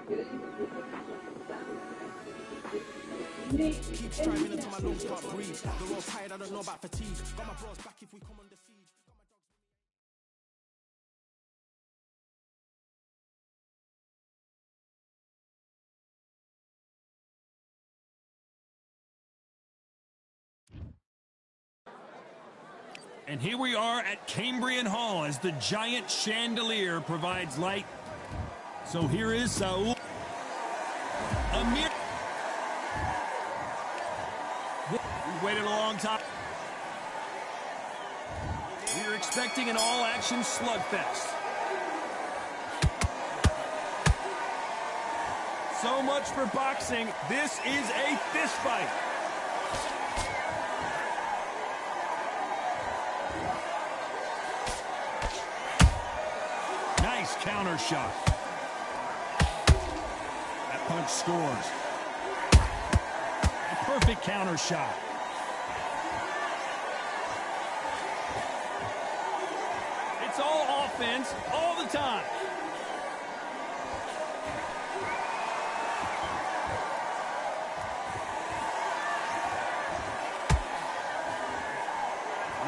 Keep striving until my lungs can't breathe. They're all tired, I don't know about fatigue. Got my bros back if we come on the siege. And here we are at Cambrian Hall as the giant chandelier provides light. So here is Saul. Amir. We've waited a long time. We're expecting an all-action slugfest. So much for boxing. This is a fist fight. Nice counter shot. That punch scores. A perfect counter shot. It's all offense all the time.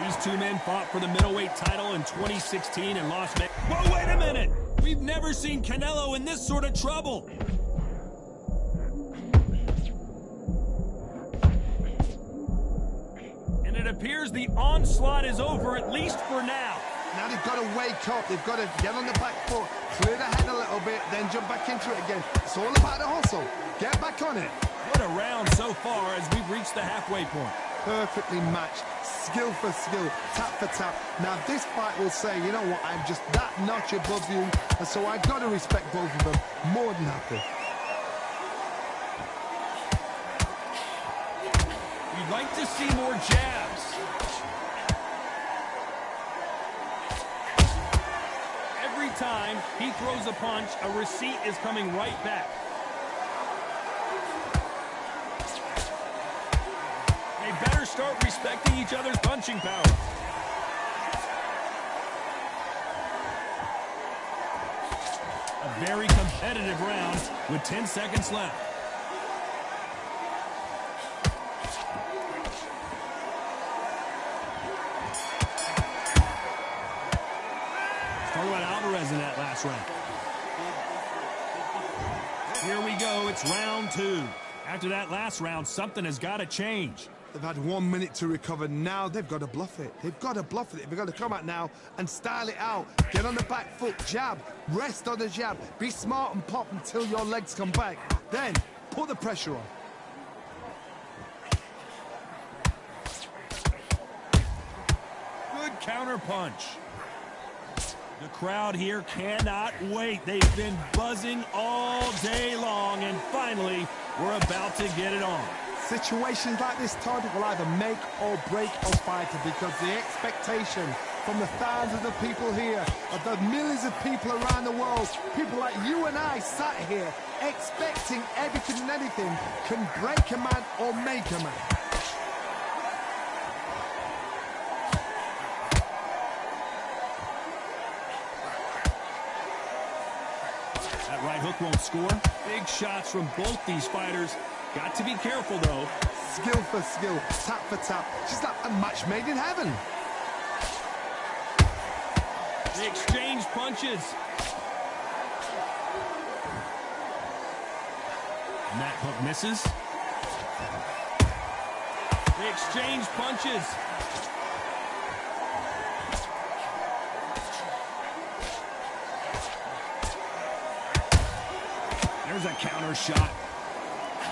These two men fought for the middleweight title in 2016 in Las Vegas. Whoa, wait a minute! We've never seen Canelo in this sort of trouble. And it appears the onslaught is over, at least for now. Now they've got to wake up. They've got to get on the back foot, clear the head a little bit, then jump back into it again. It's all about the hustle. Get back on it. What a round so far as we've reached the halfway point. Perfectly matched, skill for skill, tap for tap. Now this fight will say, you know what, I'm just that notch above you, and so I've got to respect both of them. More than happy. You'd like to see more jabs. Every time he throws a punch, a receipt is coming right back. They better start respecting each other's punching power. A very competitive round with 10 seconds left. Talk about Alvarez in that last round. Here we go, it's round two. After that last round, something has got to change. They've had 1 minute to recover. Now they've got to bluff it. They've got to bluff it. They've got to come out now and style it out. Get on the back foot, jab, rest on the jab. Be smart and pop until your legs come back. Then put the pressure on. Good counter punch. The crowd here cannot wait. They've been buzzing all day long, and finally, we're about to get it on. Situations like this, Todd, will either make or break a fighter, because the expectation from the thousands of people here, of the millions of people around the world, people like you and I sat here expecting everything and anything, can break a man or make a man. That right hook won't score. Big shots from both these fighters. Got to be careful, though. Skill for skill, tap for tap. Just like a match made in heaven. They exchange punches. And that hook misses. They exchange punches. There's a counter shot.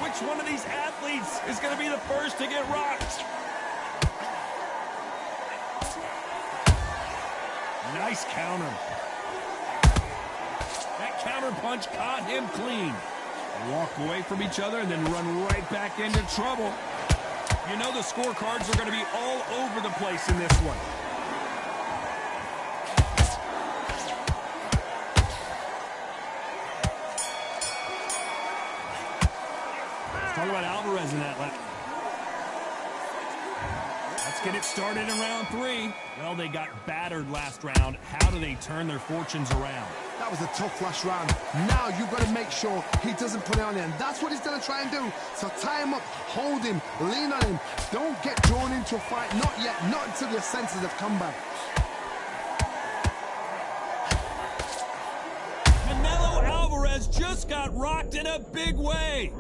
Which one of these athletes is going to be the first to get rocked? Nice counter. That counter punch caught him clean. They walk away from each other and then run right back into trouble. You know the scorecards are going to be all over the place in this one. Talk about Alvarez in that lap. Let's get it started in round three. Well, they got battered last round. How do they turn their fortunes around? That was a tough last round. Now you've got to make sure he doesn't put it on you, and that's what he's going to try and do. So tie him up, hold him, lean on him. Don't get drawn into a fight. Not yet. Not until your senses have come back. Canelo Alvarez just got rocked in a big way.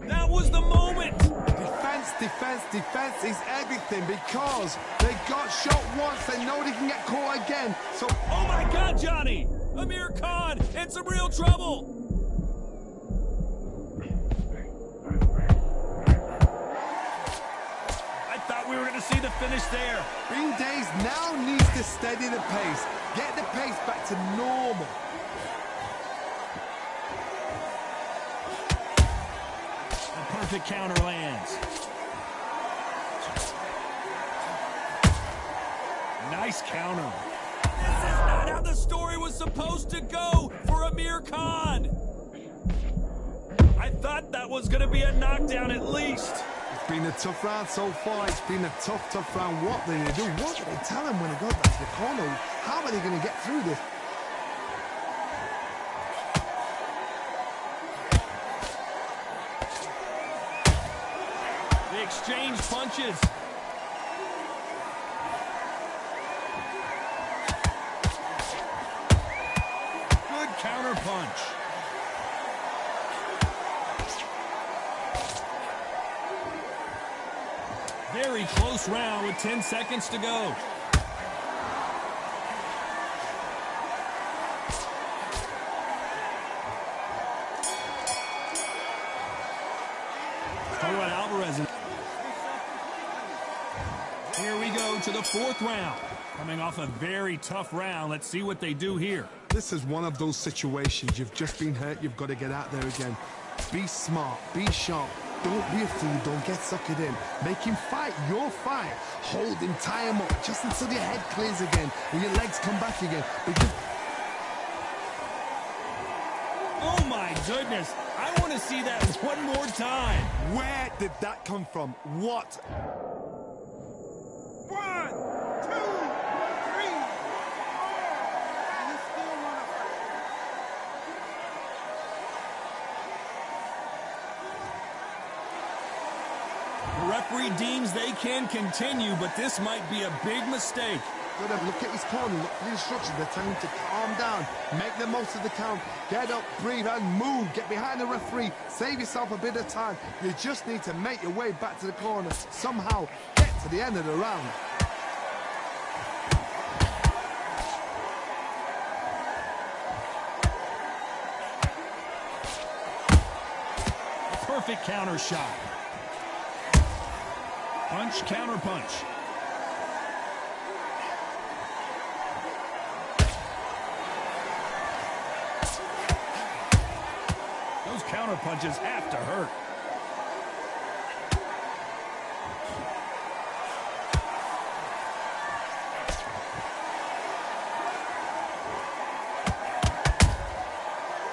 That was the moment. Defense is everything because they got shot once. They know they can get caught again. So, oh my God, Johnny! Amir Khan in some real trouble. I thought we were going to see the finish there. Green Days now needs to steady the pace. Get the pace back to normal. A perfect counter lands. Nice counter. This is not how the story was supposed to go for Amir Khan. I thought that was going to be a knockdown at least. It's been a tough round so far. It's been a tough round. What do they do? What do they tell him when he goes back to the corner? How are they going to get through this? They exchange punches. Counter punch. Very close round with 10 seconds to go. Talk about Alvarez. Here we go to the fourth round. Coming off a very tough round. Let's see what they do here. This is one of those situations. You've just been hurt. You've got to get out there again. Be smart. Be sharp. Don't be a fool. Don't get suckered in. Make him fight your fight. Hold him. Tie him up just until your head clears again and your legs come back again. Because... oh my goodness. I want to see that one more time. Where did that come from? What? 1, 2... The referee deems they can continue, but this might be a big mistake. Good, look at his corner, look at the instructions. They're telling him to calm down, make the most of the count, get up, breathe, and move. Get behind the referee, save yourself a bit of time. You just need to make your way back to the corner. Somehow, get to the end of the round. A perfect counter shot. Punch, counter punch. Those counter punches have to hurt.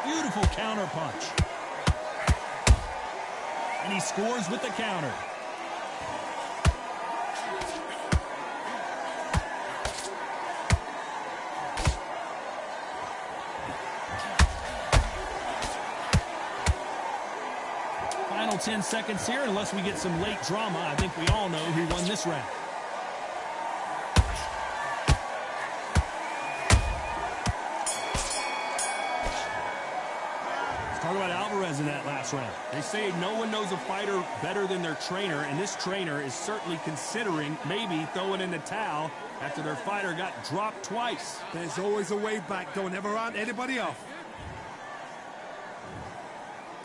Beautiful counter punch. And he scores with the counter. Final 10 seconds here, unless we get some late drama. I think we all know who won this round. Let's talk about Alvarez in that last round. They say no one knows a fighter better than their trainer, and this trainer is certainly considering maybe throwing in the towel after their fighter got dropped twice. There's always a way back. Don't ever round anybody off.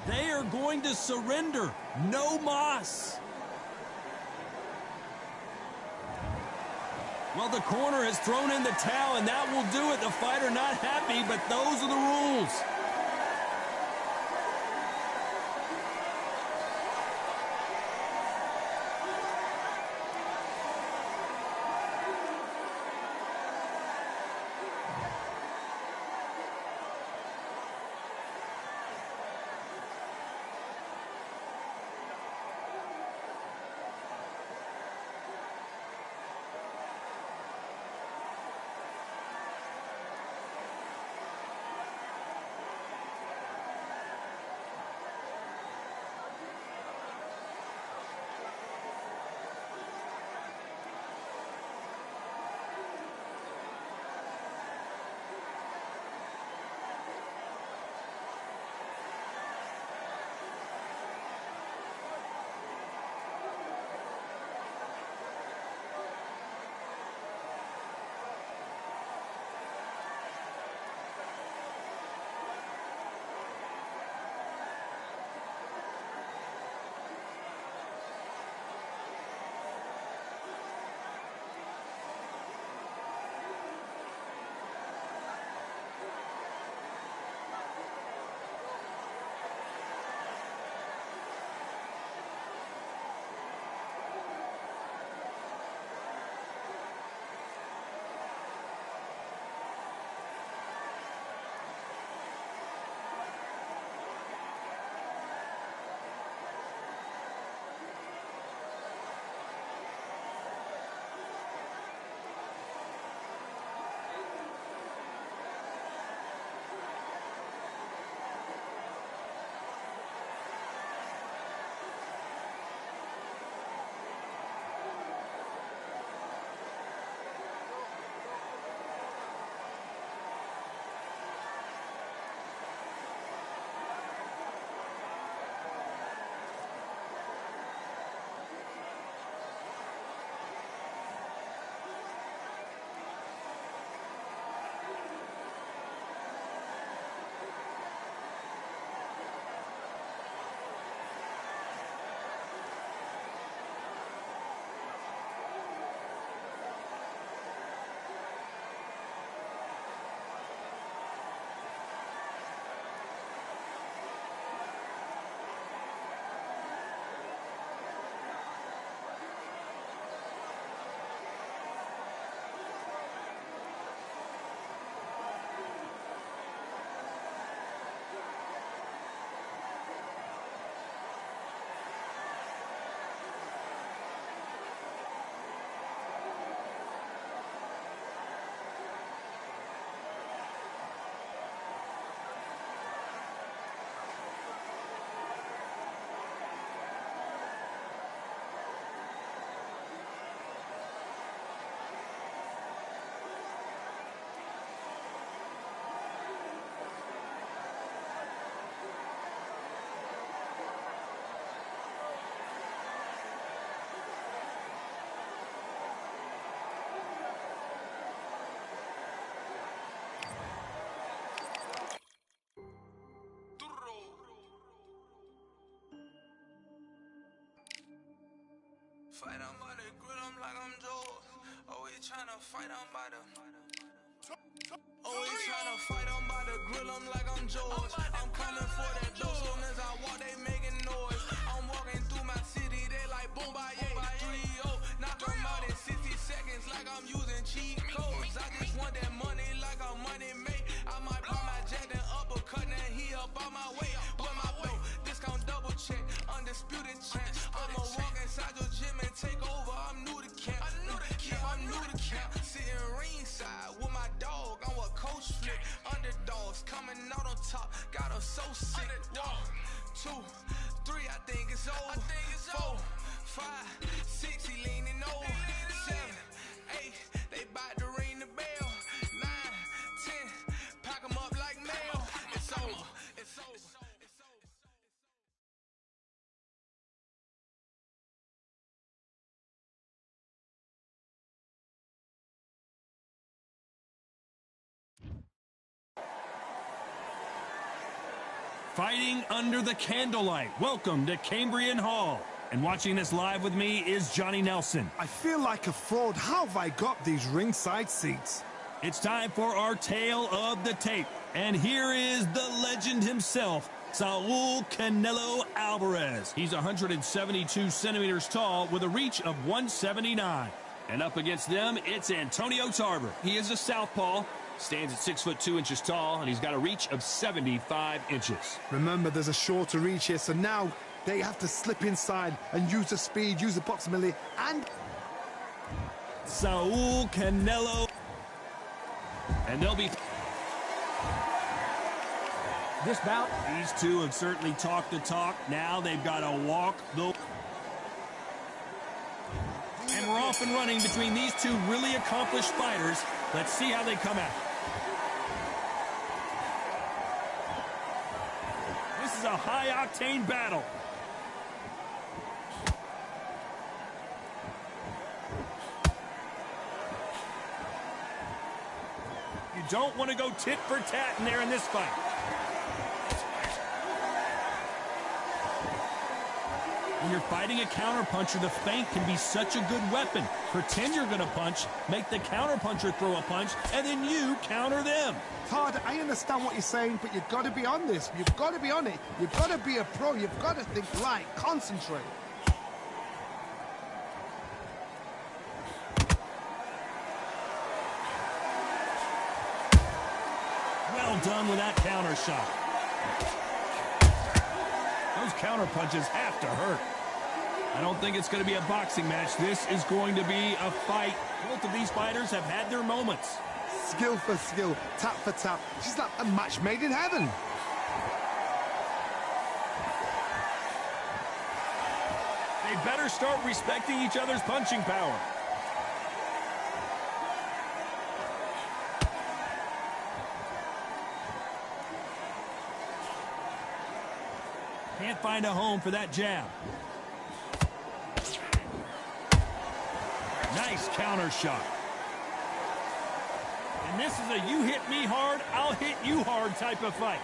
They are going to surrender. No mas. Well, the corner has thrown in the towel, and that will do it. The fighter not happy, but those are the rules. Fight on by the grill, I'm like I'm Joe. Always tryna fight on by the. Always tryna fight on by the grill, I'm like I'm George. I'm coming for that dough, soon as I walk, they making noise. I'm walking through my city, they like boom by 3-0. Knock them out in 60 seconds like I'm using cheat codes. I just want that money like I'm money made. I might buy my jet and uppercut, and he up on my way. With my dough, discount double check, undisputed champ. I'ma walk inside your gym and take over, I'm new to camp. Yeah, I'm new to camp. Sitting ringside with my dog, I'm what coach flip. Underdogs coming out on top, got them so sick. 1, 2, 3, I think it's over. 4, 5, 6, he leaning over. 7, 8, they bout to ring the bell. 9, 10, pack them up like mail. It's over, it's over. Fighting under the candlelight. Welcome to Cambrian Hall. And watching this live with me is Johnny Nelson. I feel like a fraud. How have I got these ringside seats? It's time for our tale of the tape. And here is the legend himself, Saul Canelo Alvarez. He's 172 centimeters tall with a reach of 179. And up against them, it's Antonio Tarver. He is a southpaw, stands at 6 foot 2 inches tall, and he's got a reach of 75 inches. Remember, there's a shorter reach here, so now they have to slip inside and use the speed, use the proximity, and... Saul Canelo. And they'll be... This bout, these two have certainly talked the talk. Now they've got to walk the... And we're off and running between these two really accomplished fighters. Let's see how they come out. This is a high-octane battle. You don't want to go tit for tat in there in this fight. When you're fighting a counterpuncher, the feint can be such a good weapon. Pretend you're going to punch, make the counterpuncher throw a punch, and then you counter them. Todd, I understand what you're saying, but you've got to be on this. You've got to be on it. You've got to be a pro. You've got to think light, concentrate. Well done with that counter shot. Those counter punches have to hurt. I don't think it's going to be a boxing match. This is going to be a fight. Both of these fighters have had their moments. Skill for skill, tap for tap. She's like a match made in heaven. They better start respecting each other's punching power. Can't find a home for that jab. Nice counter shot. And this is a you hit me hard, I'll hit you hard type of fight.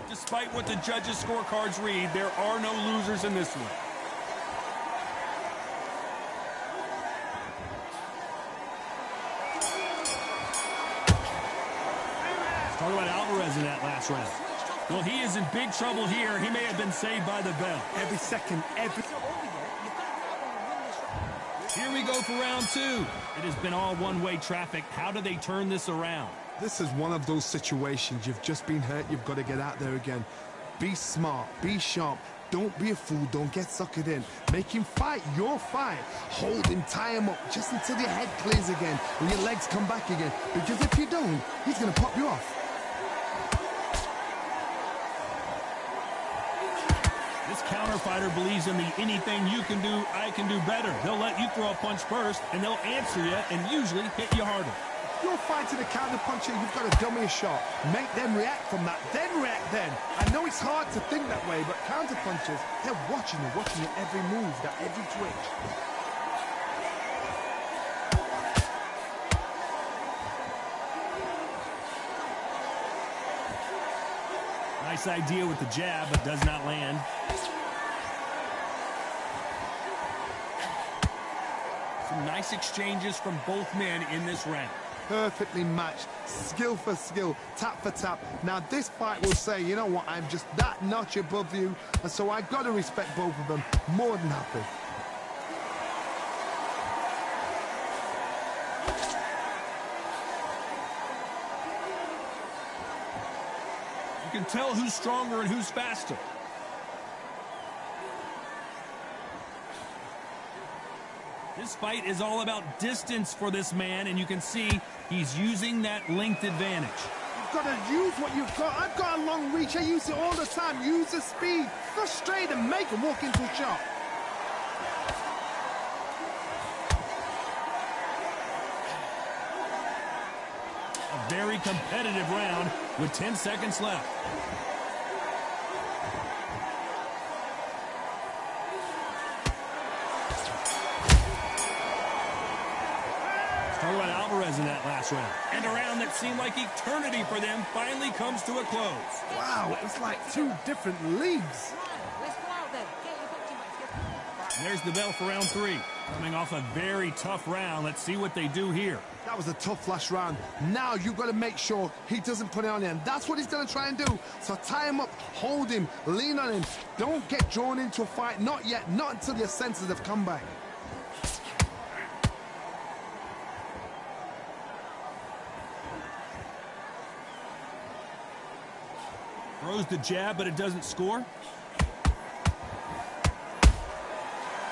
Despite what the judges' scorecards read, there are no losers in this one. Talk about Alvarez in that last round. Well, he is in big trouble here. He may have been saved by the bell. Every second, every... Here we go for round two. It has been all one-way traffic. How do they turn this around? This is one of those situations. You've just been hurt. You've got to get out there again. Be smart. Be sharp. Don't be a fool. Don't get suckered in. Make him fight your fight. Hold him, tie him up, just until your head clears again and your legs come back again. Because if you don't, he's going to pop you off. This counter fighter believes in the anything you can do, I can do better. They'll let you throw a punch first, and they'll answer you and usually hit you harder. You're fighting a counter puncher, you've got to dummy a shot. Make them react from that, then react then. I know it's hard to think that way, but counter punchers, they're watching you every move, every twitch. Nice idea with the jab, but does not land. Some nice exchanges from both men in this round. Perfectly matched, skill for skill, tap for tap. Now this fight will say, you know what, I'm just that notch above you, and so I've got to respect both of them more than happy. You can tell who's stronger and who's faster. This fight is all about distance for this man, and you can see he's using that length advantage. You've got to use what you've got. I've got a long reach. I use it all the time. Use the speed. Go straight and make him walk into a shot. A very competitive round with 10 seconds left. Talk about Alvarez in that last round. And a round that seemed like eternity for them finally comes to a close. Wow, it's like two different leagues. And there's the bell for round 3. Coming off a very tough round. Let's see what they do here. That was a tough last round. Now you've got to make sure he doesn't put it on him. That's what he's going to try and do. So tie him up, hold him, lean on him. Don't get drawn into a fight. Not yet. Not until your senses have come back. Throws the jab, but it doesn't score.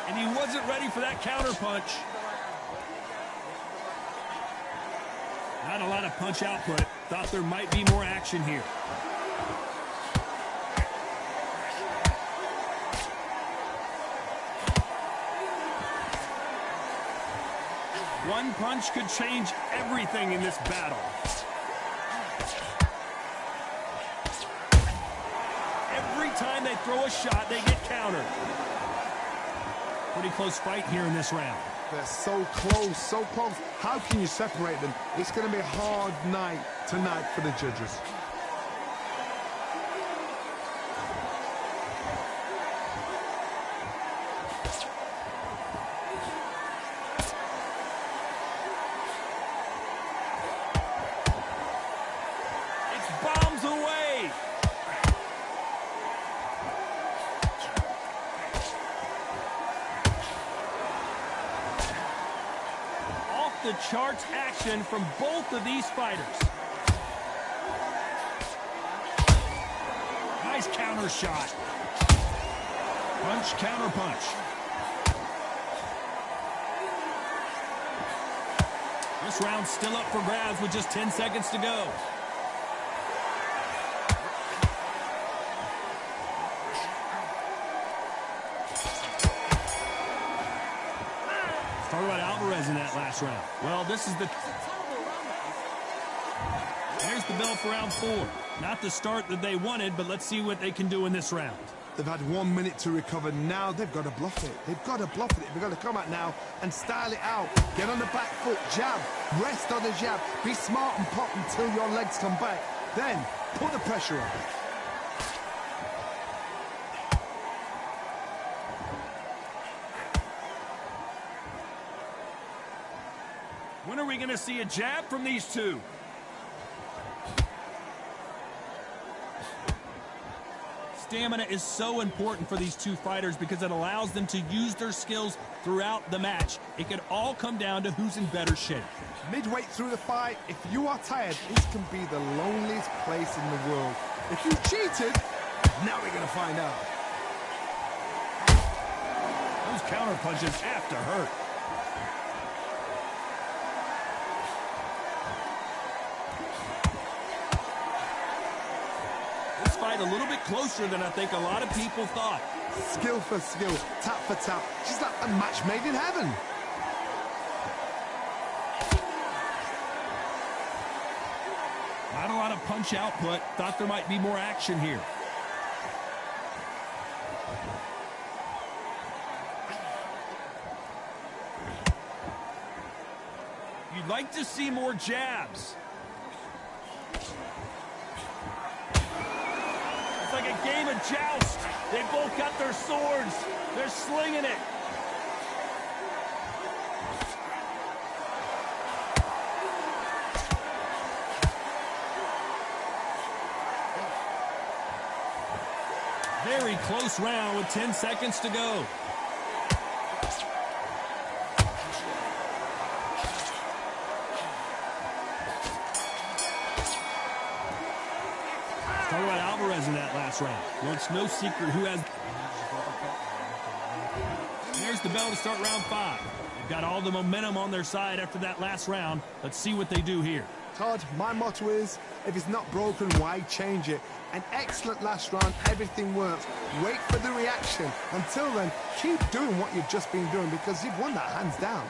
And he wasn't ready for that counter punch. Not a lot of punch output. Thought there might be more action here. One punch could change everything in this battle. Every time they throw a shot, they get countered. Pretty close fight here in this round. They're so close, so close. How can you separate them? It's going to be a hard night tonight for the judges. It's bombs away. The charts action from both of these fighters. Nice counter shot. Punch, counter punch. This round's still up for grabs with just 10 seconds to go. Talk about Alvarez in that last round. Well, this is the... There's the bell for round 4. Not the start that they wanted, but let's see what they can do in this round. They've had 1 minute to recover. Now they've got to bluff it. They've got to bluff it. They've got to come out now and style it out. Get on the back foot, jab, rest on the jab. Be smart and pop until your legs come back. Then put the pressure on. When are we going to see a jab from these two? Stamina is so important for these two fighters because it allows them to use their skills throughout the match. It could all come down to who's in better shape. Midway through the fight, if you are tired, this can be the loneliest place in the world. If you cheated, now we're going to find out. Those counter punches have to hurt. Fight a little bit closer than I think a lot of people thought. Skill for skill, tap for tap. Just like a match made in heaven. Not a lot of punch output. Thought there might be more action here. You'd like to see more jabs. a game of joust. They both got their swords. They're slinging it. Very close round with 10 seconds to go. Talk about Alvarez in that last round. Well, it's no secret who has... There's the bell to start round 5. They've got all the momentum on their side after that last round. Let's see what they do here. Todd, my motto is, if it's not broken, why change it? An excellent last round, everything works. Wait for the reaction. Until then, keep doing what you've just been doing because you've won that hands down.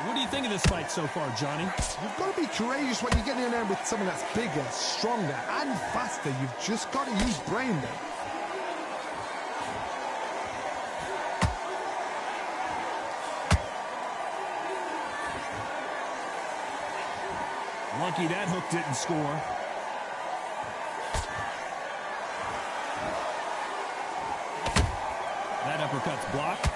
What do you think of this fight so far, Johnny? You've got to be courageous when you get in there with someone that's bigger, stronger, and faster. You've just got to use brain there. Lucky that hook didn't score. That uppercut's blocked.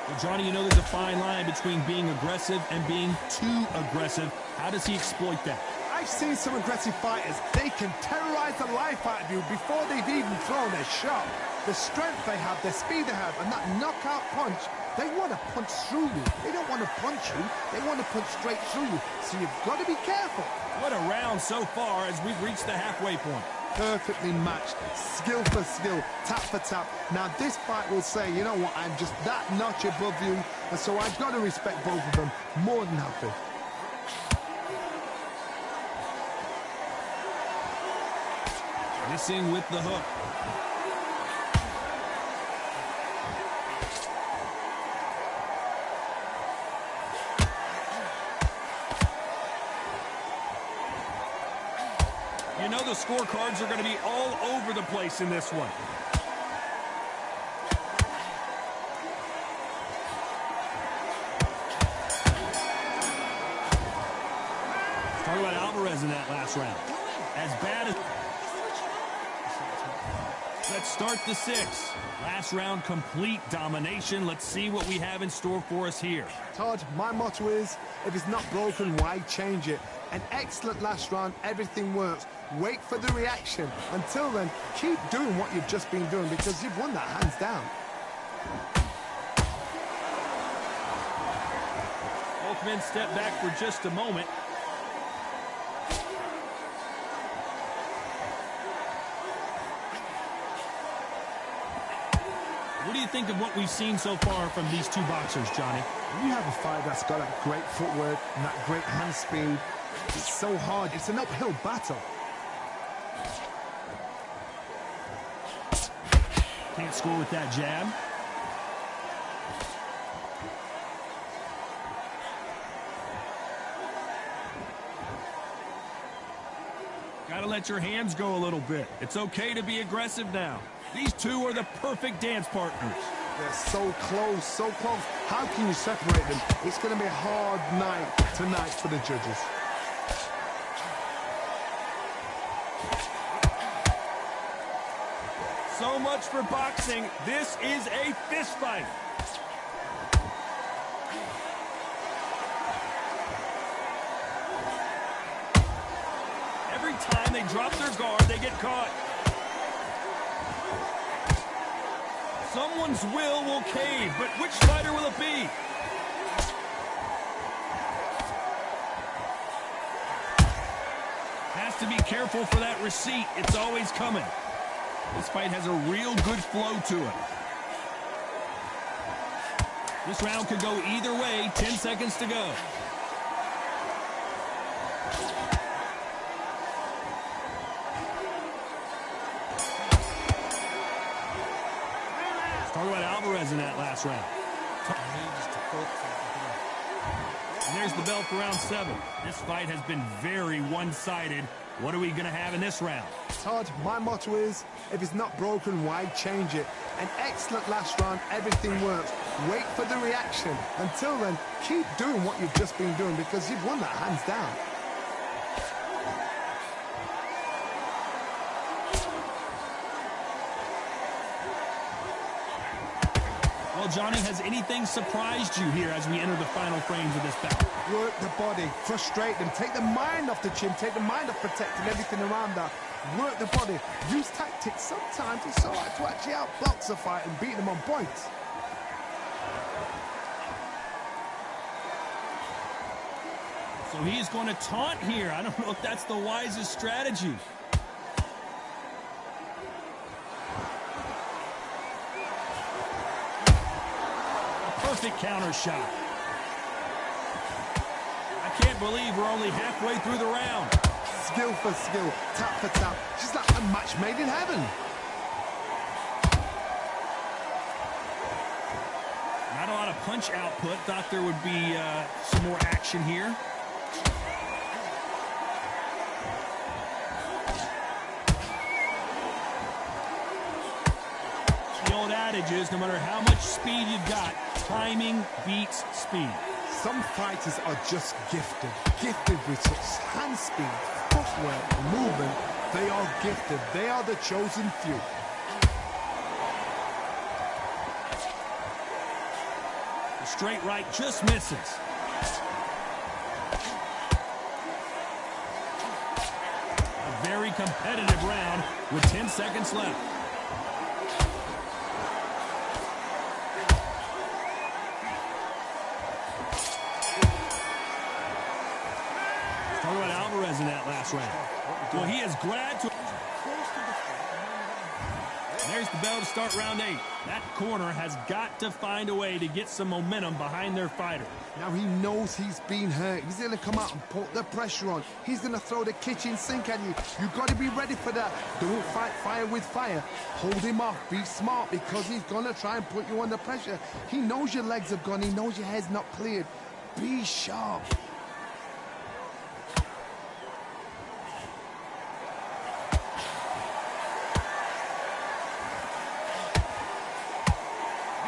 Well, Johnny, you know there's a fine line between being aggressive and being too aggressive. How does he exploit that? I've seen some aggressive fighters. They can terrorize the life out of you before they've even thrown their shot. The strength they have, the speed they have, and that knockout punch, they want to punch through you. They don't want to punch you. They want to punch straight through you. So you've got to be careful. What a round so far as we've reached the halfway point. Perfectly matched, skill for skill, tap for tap. Now this fight will say, you know what, I'm just that notch above you, and so I've got to respect both of them more than happy. Missing with the hook. You know the scorecards are going to be all over the place in this one. Talk about Alvarez in that last round. As bad as... Let's start the 6th. Last round, complete domination. Let's see what we have in store for us here. Todd, my motto is, if it's not broken, why change it? An excellent last round, everything works. Wait for the reaction. Until then, keep doing what you've just been doing because you've won that hands down. Both men step back for just a moment. What do you think of what we've seen so far from these two boxers, Johnny? When you have a fight that's got that great footwork and that great hand speed, it's so hard. It's an uphill battle. Can't score with that jab. Gotta let your hands go a little bit. It's okay to be aggressive now. These two are the perfect dance partners. They're so close, so close. How can you separate them? It's going to be a hard night tonight for the judges. So much for boxing. This is a fist fight. Every time they drop their guard, they get caught. Someone's will cave, but which fighter will it be? Has to be careful for that receipt. It's always coming. This fight has a real good flow to it. This round could go either way. 10 seconds to go. Talk about Alvarez in that last round. And there's the bell for round 7. This fight has been very one-sided. What are we going to have in this round? Todd, my motto is, if it's not broken, why change it? An excellent last round, everything works. Wait for the reaction. Until then, keep doing what you've just been doing because you've won that hands down. Well, Johnny, has anything surprised you here as we enter the final frames of this battle? Work the body, frustrate them, take the mind off the chin, take the mind off protecting everything around that. Work the body, use tactics. Sometimes it's all right to actually outbox a fight and beat them on points. So he is going to taunt here. I don't know if that's the wisest strategy. Perfect counter shot. I can't believe we're only halfway through the round. Skill for skill, tap for tap. She's like a match made in heaven. Not a lot of punch output. Thought there would be some more action here. The old adage is no matter how much speed you've got, timing beats speed. Some fighters are just gifted with such hand speed, footwork, movement. They are gifted. They are the chosen few. The straight right just misses. A very competitive round with 10 seconds left. Talk about Alvarez in that last round. Well, he is glad to... There's the bell to start round 8. That corner has got to find a way to get some momentum behind their fighter. Now he knows he's been hurt. He's going to come out and put the pressure on. He's going to throw the kitchen sink at you. You've got to be ready for that. Don't fight fire with fire. Hold him off. Be smart because he's going to try and put you under pressure. He knows your legs have gone. He knows your head's not cleared. Be sharp.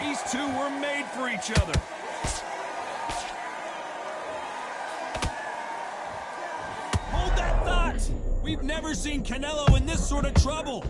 These two were made for each other. Hold that thought. We've never seen Canelo in this sort of trouble.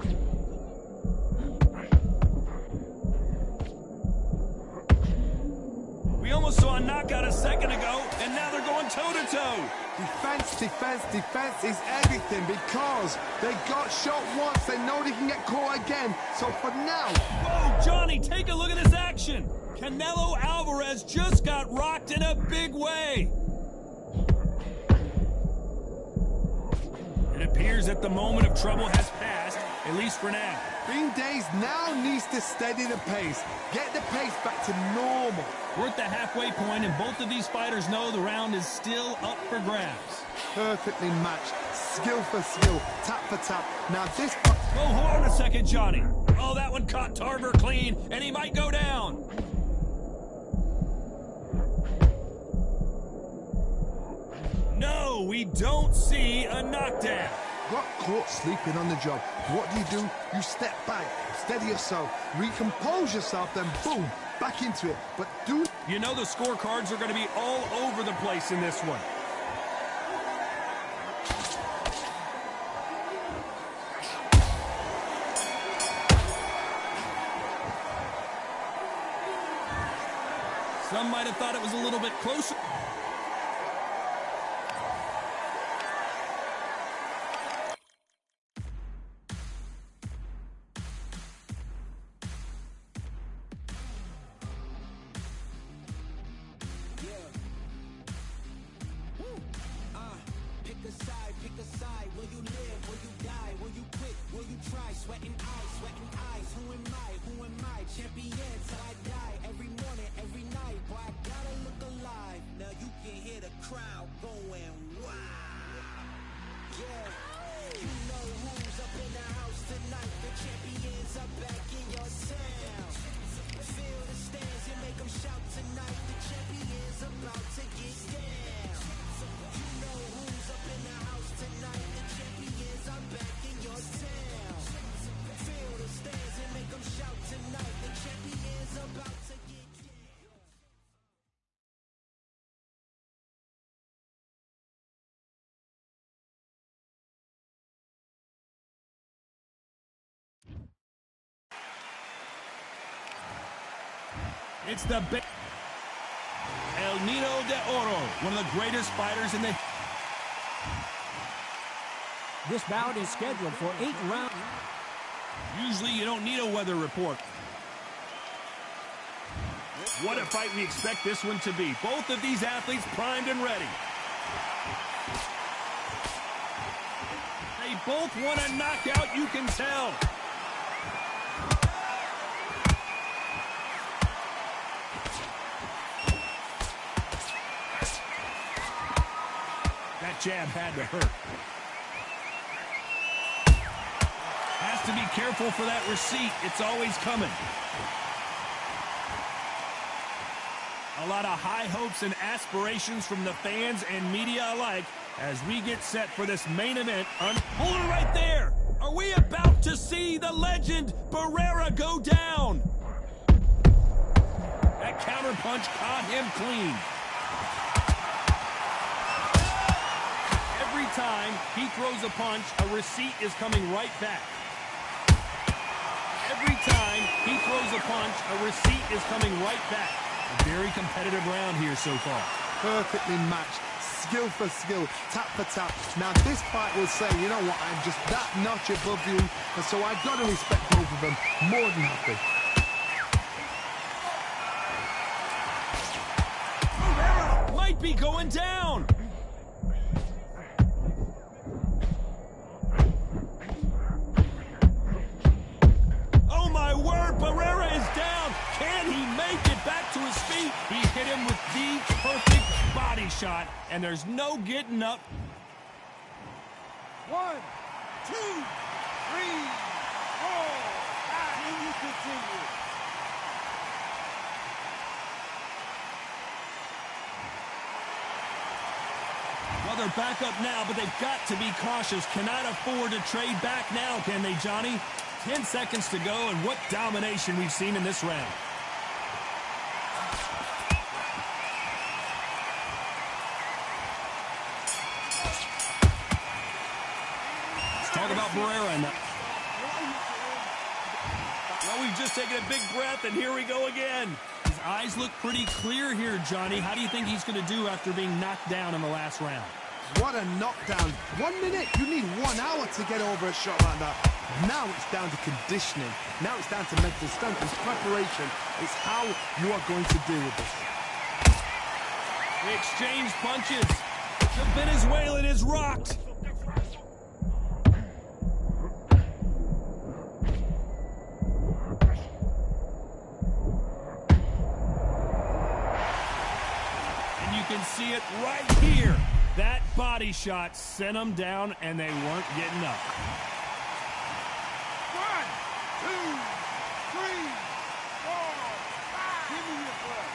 We almost saw a knockout a second ago, and now they're going toe-to-toe. Defense, defense, defense is everything because they got shot once. They know they can get caught again. So for now... Whoa, Johnny, take a look at this action. Canelo Alvarez just got rocked in a big way. It appears that the moment of trouble has passed, at least for now. Being dazed now needs to steady the pace. Get the pace back to normal. We're at the halfway point, and both of these fighters know the round is still up for grabs. Perfectly matched. Skill for skill. Tap for tap. Now this... Whoa, hold on a second, Johnny. Oh, that one caught Tarver clean, and he might go down. No, we don't see a knockdown. Got caught sleeping on the job. What do? You step back, steady yourself, recompose yourself, then boom, back into it. But dude... You know the scorecards are going to be all over the place in this one. Some might have thought it was a little bit closer. Pick a side. Will you live? Will you die? Will you quit? Will you try? Sweating eyes. Who am I? Champion till I die. Every morning, every night. Boy, I gotta look alive. Now It's the El Nino de Oro, one of the greatest fighters in the... This bout is scheduled for 8 rounds. Usually you don't need a weather report. What a fight we expect this one to be. Both of these athletes primed and ready. They both want a knockout, you can tell. That jab had to hurt. Has to be careful for that receipt. It's always coming. A lot of high hopes and aspirations from the fans and media alike as we get set for this main event. Hold it right there. Are we about to see the legend Barrera go down? That counter punch caught him clean. Every time he throws a punch, a receipt is coming right back. Every time he throws a punch, a receipt is coming right back. A very competitive round here so far. Perfectly matched, skill for skill, tap for tap. Now this fight will say, you know what, I'm just that notch above you, and so I've got to respect both of them more than happy. Barrera might be going down. Oh my word, Barrera is down. Can he make it back to his feet? He hit him with the perfect body shot, and there's no getting up. 1, 2, 3, 4, 5. Can you continue? Well, they're back up now, but they've got to be cautious. Cannot afford to trade back now, can they, Johnny? 10 seconds to go, and what domination we've seen in this round. Let's talk about Barrera. Well, we've just taken a big breath, and here we go again. His eyes look pretty clear here, Johnny. How do you think he's going to do after being knocked down in the last round? What a knockdown. 1 minute, you need 1 hour to get over a shot like that. Now it's down to conditioning. Now it's down to mental strength. It's preparation. It's how you are going to deal with this. They exchange punches. The Venezuelan is rocked. And you can see it right here. That body shot sent them down, and they weren't getting up. 1, 2, 3, 4, 5. Give me your breath.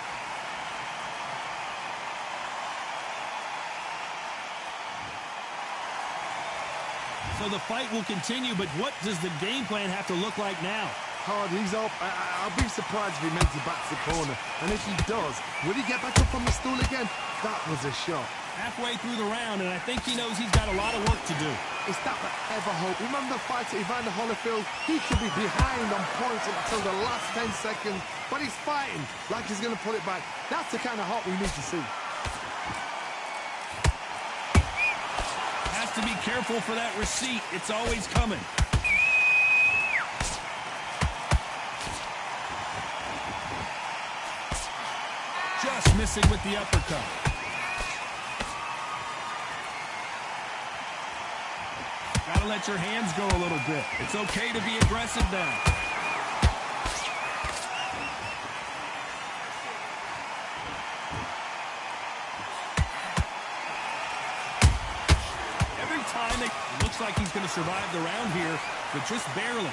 So the fight will continue, but what does the game plan have to look like now? Hard, he's up. I'll be surprised if he makes it back to the corner. And if he does, will he get back up on the stool again? That was a shot. Halfway through the round, and I think he knows he's got a lot of work to do. Is that ever hope? Remember the fight at Evander Holyfield? He could be behind on points until the last 10 seconds, but he's fighting like he's going to pull it back. That's the kind of hope we need to see. Has to be careful for that receipt. It's always coming. Just missing with the uppercut. Gotta let your hands go a little bit. It's okay to be aggressive now. Every time it looks like he's going to survive the round here, but just barely.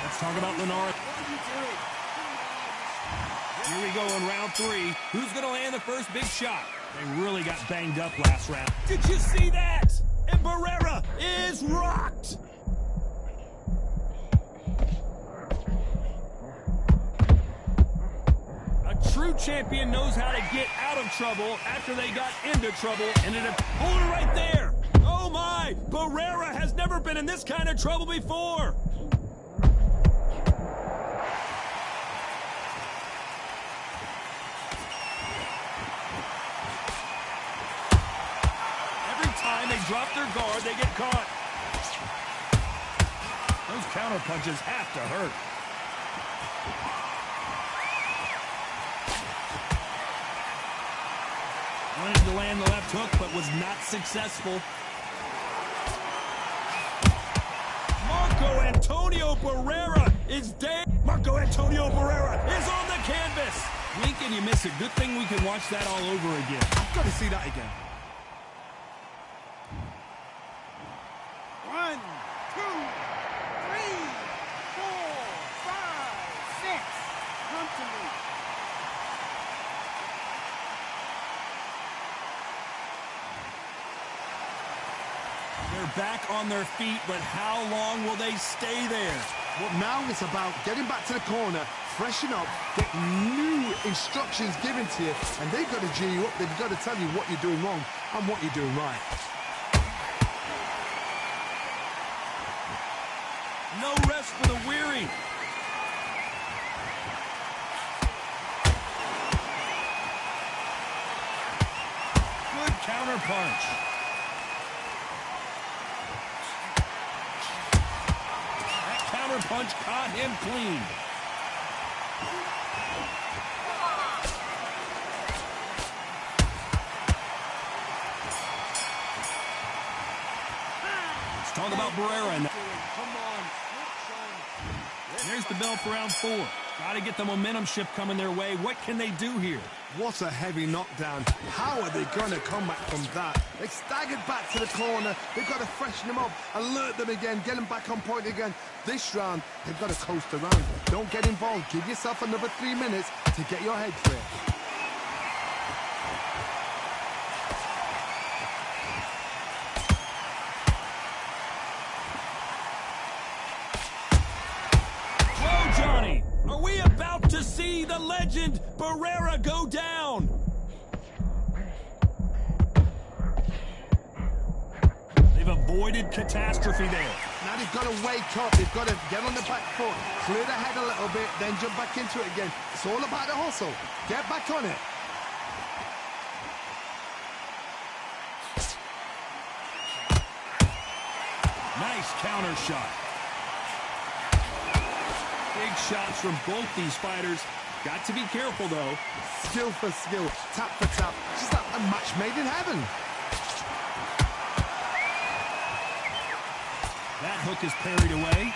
Let's talk about Lenara. Here we go in round 3. Who's going to land the first big shot? They really got banged up last round. Did you see that? And Barrera is rocked. A true champion knows how to get out of trouble after they got into trouble. Ended up holding right there. Oh, my! Barrera has never been in this kind of trouble before! Every time they drop their guard, they get caught. Those counter punches have to hurt. Wanted to land the left hook, but was not successful. Marco Antonio Barrera is dead. Marco Antonio Barrera is on the canvas. Blink and you miss it. Good thing we can watch that all over again. I've got to see that again. 1, 2, 3, 4, 5, 6. Come to me. They're back on their feet, but how long will they stay there? Well, now it's about getting back to the corner, freshen up, get new instructions given to you, and they've got to G you up. They've got to tell you what you're doing wrong and what you're doing right. No rest for the weary. Good counter punch. That counter punch caught him clean. Let's talk about Barrera now. Come on, switch on. There's the bell for round 4. Got to get the momentum shift coming their way. What can they do here? What a heavy knockdown. How are they going to come back from that? They staggered back to the corner. They've got to freshen them up, alert them again, get them back on point again. This round, they've got to coast around. Don't get involved. Give yourself another 3 minutes to get your head clear. Johnny, are we about to see the legend Barrera go down? They've avoided catastrophe there. Now they've got to wake up. They've got to get on the back foot, clear the head a little bit, then jump back into it again. It's all about the hustle. Get back on it. Nice counter shot. Big shots from both these fighters. Got to be careful, though. Skill for skill, tap for tap. Just like a match made in heaven. That hook is parried away.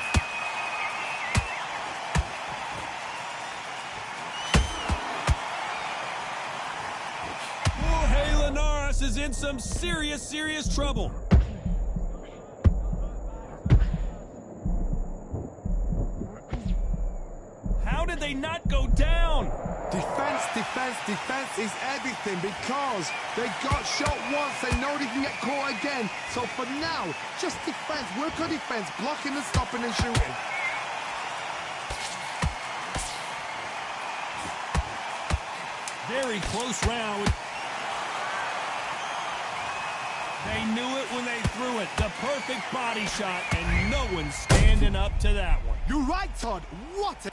Jorge Linares is in some serious trouble. How did they not go down? Defense is everything because they got shot once. They know they can get caught again. So for now, just defense. Work on defense, blocking and stopping and shooting. Very close round. They knew it when they threw it. The perfect body shot, and no one's standing up to that one. You're right, Todd. What a